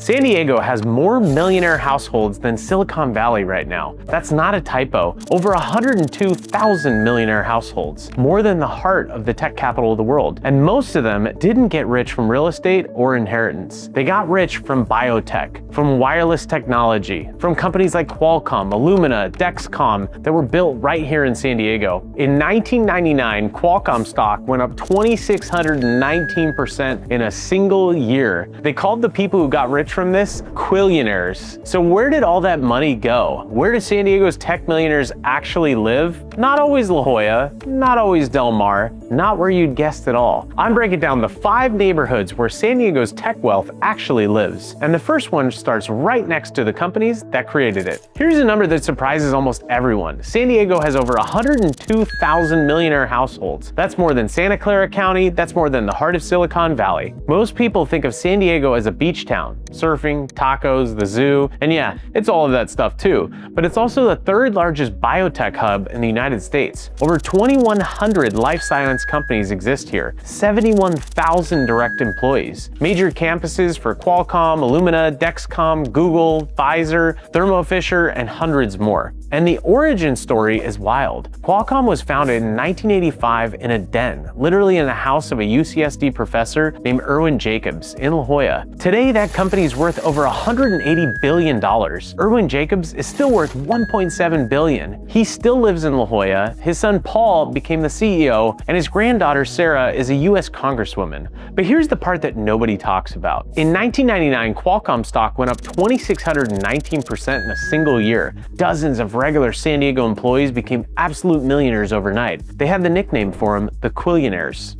San Diego has more millionaire households than Silicon Valley right now. That's not a typo. Over 102,000 millionaire households, more than the heart of the tech capital of the world. And most of them didn't get rich from real estate or inheritance. They got rich from biotech, from wireless technology, from companies like Qualcomm, Illumina, Dexcom that were built right here in San Diego. In 1999, Qualcomm stock went up 2,619% in a single year. They called the people who got rich from this quillionaires. So where did all that money go? Where do San Diego's tech millionaires actually live? Not always La Jolla, not always Del Mar, not where you'd guessed at all. I'm breaking down the 5 neighborhoods where San Diego's tech wealth actually lives. And the first one starts right next to the companies that created it. Here's a number that surprises almost everyone. San Diego has over 102,000 millionaire households. That's more than Santa Clara County, that's more than the heart of Silicon Valley. Most people think of San Diego as a beach town. Surfing, tacos, the zoo, and yeah, it's all of that stuff too. But it's also the 3rd largest biotech hub in the United States. Over 2,100 life science companies exist here, 71,000 direct employees. Major campuses for Qualcomm, Illumina, Dexcom, Google, Pfizer, Thermo Fisher, and hundreds more. And the origin story is wild. Qualcomm was founded in 1985 in a den, literally in the house of a UCSD professor named Irwin Jacobs in La Jolla. Today, that company is worth over $180 billion. Irwin Jacobs is still worth $1.7 billion. He still lives in La Jolla. His son Paul became the CEO, and his granddaughter Sarah is a US Congresswoman. But here's the part that nobody talks about. In 1999, Qualcomm stock went up 2,619% in a single year. Dozens of regular San Diego employees became absolute millionaires overnight. They had the nickname for them, the quillionaires.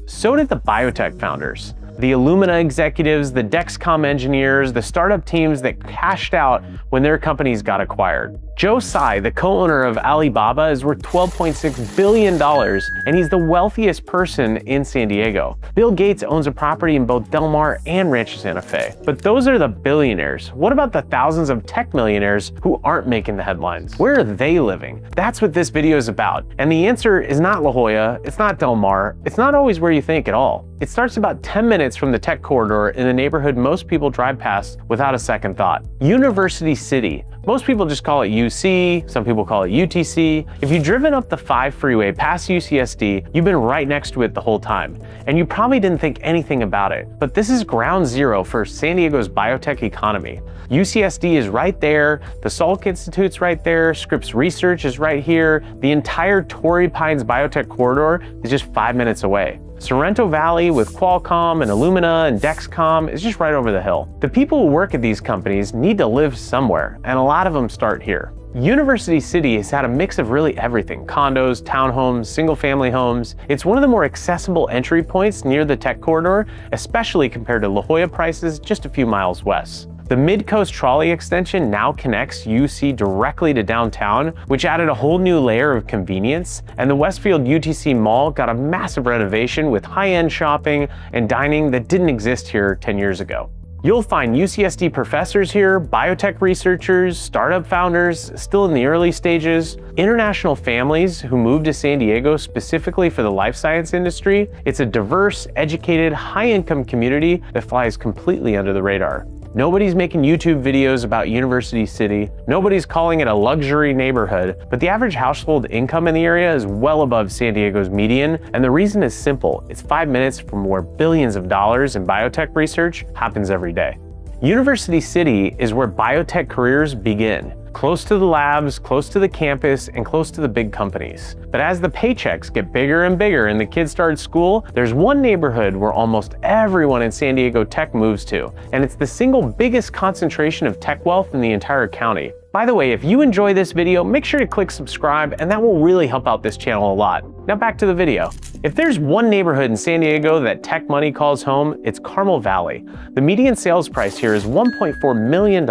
So did the biotech founders. The Illumina executives, the Dexcom engineers, the startup teams that cashed out when their companies got acquired. Joe Tsai, the co-owner of Alibaba, is worth $12.6 billion, and he's the wealthiest person in San Diego. Bill Gates owns a property in both Del Mar and Rancho Santa Fe. But those are the billionaires. What about the thousands of tech millionaires who aren't making the headlines? Where are they living? That's what this video is about. And the answer is not La Jolla, it's not Del Mar, it's not always where you think at all. It starts about 10 minutes from the tech corridor in the neighborhood most people drive past without a second thought. University City. Most people just call it UC, some people call it UTC. If you've driven up the 5 freeway past UCSD, you've been right next to it the whole time, and you probably didn't think anything about it. But this is ground zero for San Diego's biotech economy. UCSD is right there, the Salk Institute's right there, Scripps Research is right here, the entire Torrey Pines biotech corridor is just 5 minutes away. Sorrento Valley with Qualcomm and Illumina and Dexcom is just right over the hill. The people who work at these companies need to live somewhere, and a lot of them start here. University City has had a mix of really everything: condos, townhomes, single-family homes. It's one of the more accessible entry points near the tech corridor, especially compared to La Jolla prices just a few miles west. The Mid-Coast Trolley extension now connects UC directly to downtown, which added a whole new layer of convenience, and the Westfield UTC Mall got a massive renovation with high-end shopping and dining that didn't exist here 10 years ago. You'll find UCSD professors here, biotech researchers, startup founders still in the early stages, international families who moved to San Diego specifically for the life science industry. It's a diverse, educated, high-income community that flies completely under the radar. Nobody's making YouTube videos about University City. Nobody's calling it a luxury neighborhood, but the average household income in the area is well above San Diego's median, and the reason is simple. It's 5 minutes from where billions of dollars in biotech research happens every day. University City is where biotech careers begin. Close to the labs, close to the campus, and close to the big companies. But as the paychecks get bigger and bigger and the kids start school, there's one neighborhood where almost everyone in San Diego tech moves to, and it's the single biggest concentration of tech wealth in the entire county. By the way, if you enjoy this video, make sure to click subscribe, and that will really help out this channel a lot. Now back to the video. If there's one neighborhood in San Diego that tech money calls home, it's Carmel Valley. The median sales price here is $1.4 million.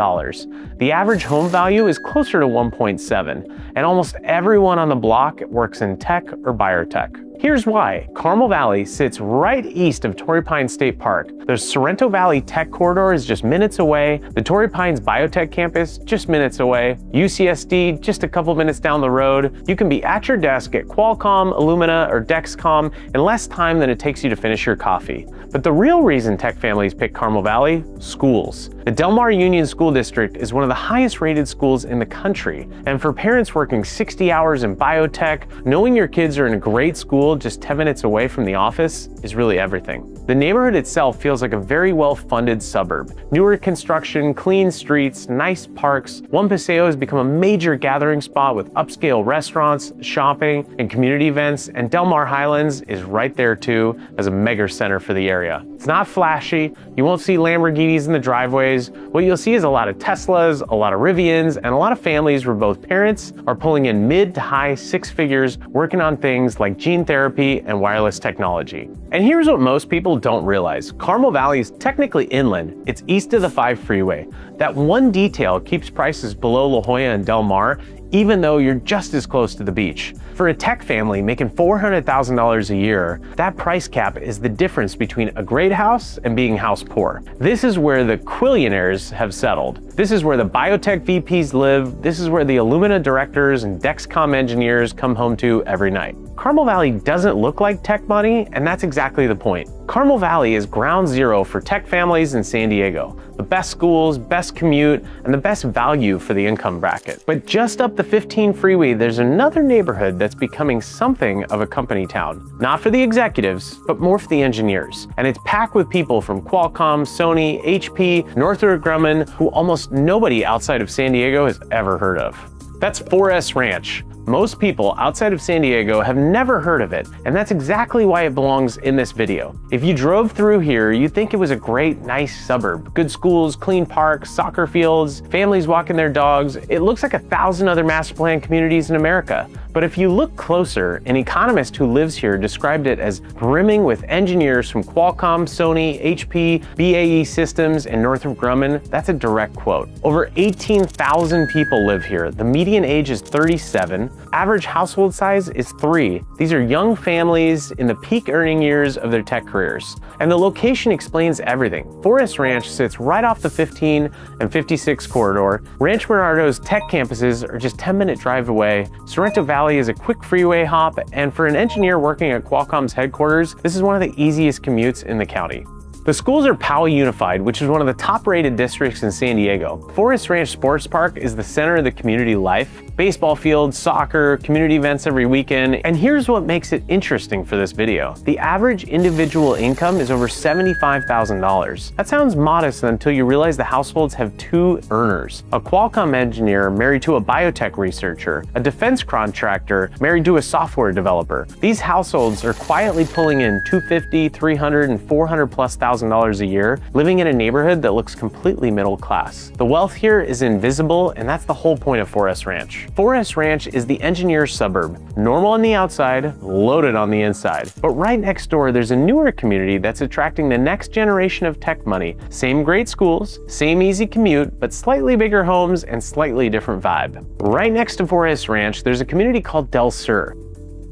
The average home value is closer to 1.7, and almost everyone on the block works in tech or biotech. Here's why. Carmel Valley sits right east of Torrey Pines State Park. The Sorrento Valley Tech Corridor is just minutes away, the Torrey Pines Biotech Campus just minutes away, UCSD just a couple minutes down the road. You can be at your desk at Qualcomm, Illumina, or Dexcom in less time than it takes you to finish your coffee. But the real reason tech families pick Carmel Valley? Schools. The Del Mar Union School District is one of the highest rated schools in the country. And for parents working 60 hours in biotech, knowing your kids are in a great school just 10 minutes away from the office is really everything. The neighborhood itself feels like a very well-funded suburb. Newer construction, clean streets, nice parks. One Paseo has become a major gathering spot with upscale restaurants, shopping, and community events, and Del Mar Highlands is right there too as a mega center for the area. It's not flashy, you won't see Lamborghinis in the driveways. What you'll see is a lot of Teslas, a lot of Rivians, and a lot of families where both parents are pulling in mid to high six figures working on things like gene therapy and wireless technology. And here's what most people don't realize. Carmel Valley is technically inland. It's east of the 5 freeway. That one detail keeps prices below La Jolla and Del Mar, even though you're just as close to the beach. For a tech family making $400,000 a year, that price cap is the difference between a great house and being house poor. This is where the quillionaires have settled. This is where the biotech VPs live. This is where the Illumina directors and Dexcom engineers come home to every night. Carmel Valley doesn't look like tech money, and that's exactly the point. Carmel Valley is ground zero for tech families in San Diego. The best schools, best commute, and the best value for the income bracket. But just up the 15 freeway, there's another neighborhood that's becoming something of a company town. Not for the executives, but more for the engineers. And it's packed with people from Qualcomm, Sony, HP, Northrop Grumman, who almost nobody outside of San Diego has ever heard of. That's 4S Ranch. Most people outside of San Diego have never heard of it, and that's exactly why it belongs in this video. If you drove through here, you'd think it was a great, nice suburb. Good schools, clean parks, soccer fields, families walking their dogs. It looks like 1,000 other master plan communities in America. But if you look closer, an economist who lives here described it as brimming with engineers from Qualcomm, Sony, HP, BAE Systems, and Northrop Grumman. That's a direct quote. Over 18,000 people live here. The median age is 37. Average household size is 3. These are young families in the peak earning years of their tech careers. And the location explains everything. 4S Ranch sits right off the 15 and 56 corridor. Ranch Bernardo's tech campuses are just 10-minute drive away. Sorrento Valley is a quick freeway hop, and for an engineer working at Qualcomm's headquarters, this is one of the easiest commutes in the county. The schools are Powell Unified, which is one of the top-rated districts in San Diego. 4S Ranch Sports Park is the center of the community life. Baseball fields, soccer, community events every weekend. And here's what makes it interesting for this video. The average individual income is over $75,000. That sounds modest until you realize the households have 2 earners. A Qualcomm engineer married to a biotech researcher, a defense contractor married to a software developer. These households are quietly pulling in $250,000, $300,000, and $400,000+ a year, living in a neighborhood that looks completely middle class. The wealth here is invisible, and that's the whole point of 4S Ranch. 4S Ranch is the engineer suburb, normal on the outside, loaded on the inside. But right next door, there's a newer community that's attracting the next generation of tech money. Same great schools, same easy commute, but slightly bigger homes and slightly different vibe. Right next to 4S Ranch, there's a community called Del Sur.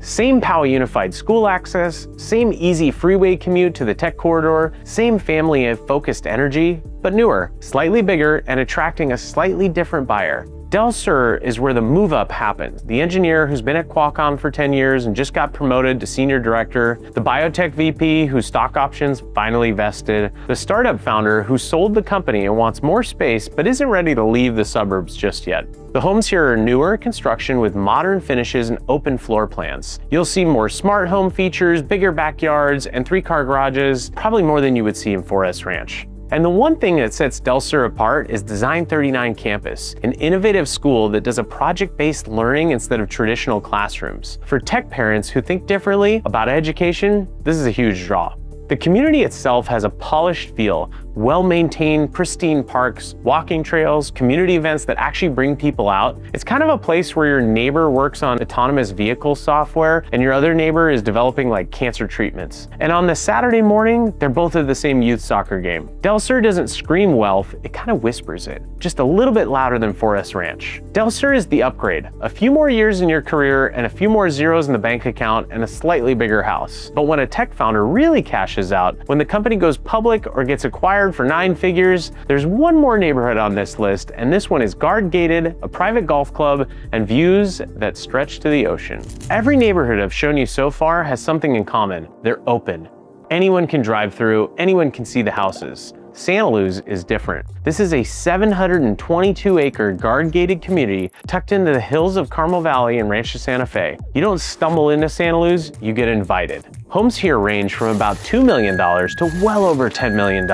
Same Powell Unified school access, same easy freeway commute to the tech corridor, same family-focused energy, but newer, slightly bigger, and attracting a slightly different buyer. Del Sur is where the move up happens. The engineer who's been at Qualcomm for 10 years and just got promoted to senior director, the biotech VP whose stock options finally vested, the startup founder who sold the company and wants more space but isn't ready to leave the suburbs just yet. The homes here are newer construction with modern finishes and open floor plans. You'll see more smart home features, bigger backyards, and 3-car garages, probably more than you would see in 4S Ranch. And the one thing that sets Del Sur apart is Design 39 Campus, an innovative school that does a project-based learning instead of traditional classrooms. For tech parents who think differently about education, this is a huge draw. The community itself has a polished feel, well-maintained, pristine parks, walking trails, community events that actually bring people out. It's kind of a place where your neighbor works on autonomous vehicle software and your other neighbor is developing like cancer treatments. And on the Saturday morning, they're both at the same youth soccer game. Del Sur doesn't scream wealth, it kind of whispers it, just a little bit louder than Forest Ranch. Del Sur is the upgrade. A few more years in your career and a few more zeros in the bank account and a slightly bigger house. But when a tech founder really cashes out, when the company goes public or gets acquired for 9 figures, there's one more neighborhood on this list, and this one is guard gated, a private golf club, and views that stretch to the ocean. Every neighborhood I've shown you so far has something in common. They're open. Anyone can drive through, anyone can see the houses. Santaluz is different. This is a 722-acre guard-gated community tucked into the hills of Carmel Valley in Rancho Santa Fe. You don't stumble into Santaluz, you get invited. Homes here range from about $2 million to well over $10 million.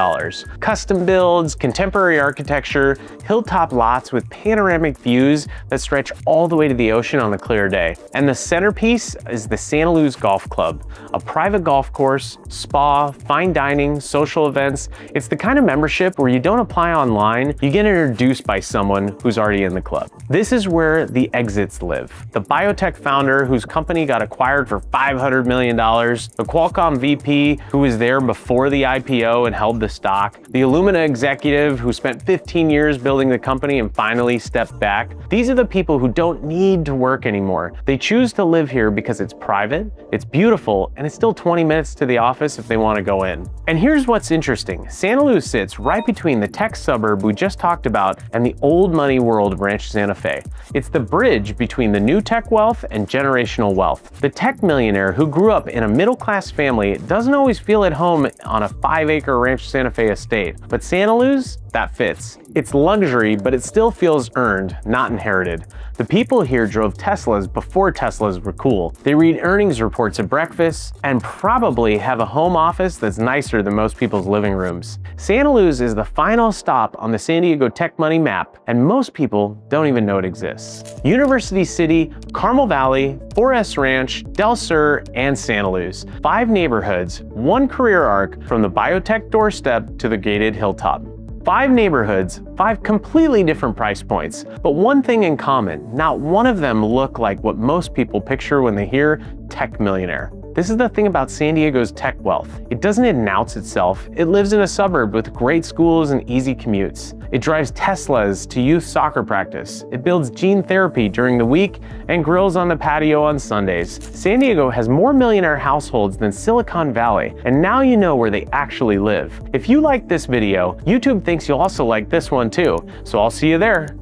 Custom builds, contemporary architecture, hilltop lots with panoramic views that stretch all the way to the ocean on a clear day. And the centerpiece is the Santaluz Golf Club, a private golf course, spa, fine dining, social events. It's the kind of membership where you don't apply online, you get introduced by someone who's already in the club. This is where the exits live. The biotech founder whose company got acquired for $500 million, the Qualcomm VP who was there before the IPO and held the stock, the Illumina executive who spent 15 years building the company and finally stepped back. These are the people who don't need to work anymore. They choose to live here because it's private, it's beautiful, and it's still 20 minutes to the office if they want to go in. And here's what's interesting. Santaluz sits right between the tech suburb we just talked about and the old money world of Rancho Santa Fe. It's the bridge between the new tech wealth and generational wealth. The tech millionaire who grew up in a middle-class family doesn't always feel at home on a 5-acre Rancho Santa Fe estate, but Santaluz, that fits. It's luxury, but it still feels earned, not inherited. The people here drove Teslas before Teslas were cool. They read earnings reports at breakfast and probably have a home office that's nicer than most people's living rooms. Santaluz is the final stop on the San Diego tech money map, and most people don't even know it exists. University City, Carmel Valley, Forest Ranch, Del Sur, and Santaluz. 5 neighborhoods, 1 career arc from the biotech doorstep to the gated hilltop. 5 neighborhoods, 5 completely different price points, but one thing in common, not one of them look like what most people picture when they hear tech millionaire. This is the thing about San Diego's tech wealth. It doesn't announce itself. It lives in a suburb with great schools and easy commutes. It drives Teslas to youth soccer practice. It builds gene therapy during the week and grills on the patio on Sundays. San Diego has more millionaire households than Silicon Valley, and now you know where they actually live. If you like this video, YouTube thinks you'll also like this one too, so I'll see you there.